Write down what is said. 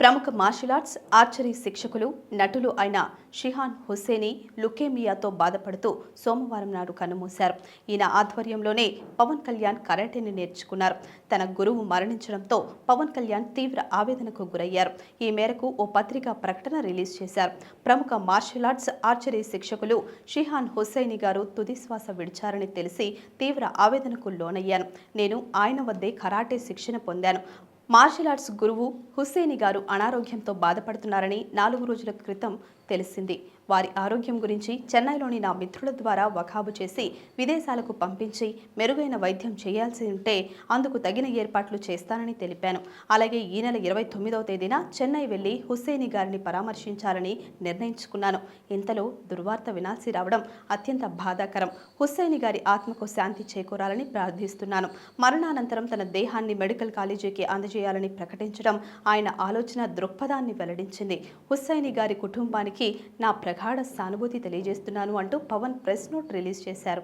ప్రముఖ martial arts archery శిక్షకులు నటులు అయిన షిహాన్ హుస్సేని లుకేమియాతో బాధపడుతూ సోమవారం నాడు కన్నుమూశారు. ఈయన ఆధ్వర్యంలోనే పవన్ కళ్యాణ్ కరాటేని నేర్చుకున్నారు. తన గురువు మరణించడంతో పవన్ కళ్యాణ్ తీవ్ర ఆవేదనకు గురయ్యారు. ఈ మేరకు ఓ పత్రికా ప్రకటన రిలీజ్ చేశారు. ప్రముఖ మార్షల్ ఆర్ట్స్ ఆర్చరీ శిక్షకులు షిహాన్ హుస్సేని గారు తుదిశ్వాస విడిచారని తెలిసి తీవ్ర ఆవేదనకు లోనయ్యాను. నేను ఆయన వద్దే కరాటే శిక్షణ పొందాను. మార్షల్ ఆర్ట్స్ గురువు హుస్సేని గారు అనారోగ్యంతో బాధపడుతున్నారని 4 రోజుల క్రితం తెలిసింది. వారి ఆరోగ్యం గురించి చెన్నైలోని నా మిత్రుల ద్వారా వఖాబు చేసి విదేశాలకు పంపించి మెరుగైన వైద్యం చేయాల్సి ఉంటే అందుకు తగిన ఏర్పాట్లు చేస్తానని తెలిపాను. అలాగే ఈ నెల 29వ తేదీన చెన్నై వెళ్లి హుస్సేని గారిని పరామర్శించాలని నిర్ణయించుకున్నాను. ఇంతలో దుర్వార్త వినాల్సి రావడం అత్యంత బాధాకరం. హుస్సేని గారి ఆత్మకు శాంతి చేకూరాలని ప్రార్థిస్తున్నాను. మరణానంతరం తన దేహాన్ని మెడికల్ కాలేజీకి అందజేయాలని ప్రకటించడం ఆయన ఆలోచన దృక్పథాన్ని వెల్లడించింది. హుస్సేని గారి కుటుంబానికి నా ప్రగాఢ సానుభూతి తెలియజేస్తున్నాను అంటూ పవన్ ప్రెస్ నోట్ రిలీజ్ చేశారు.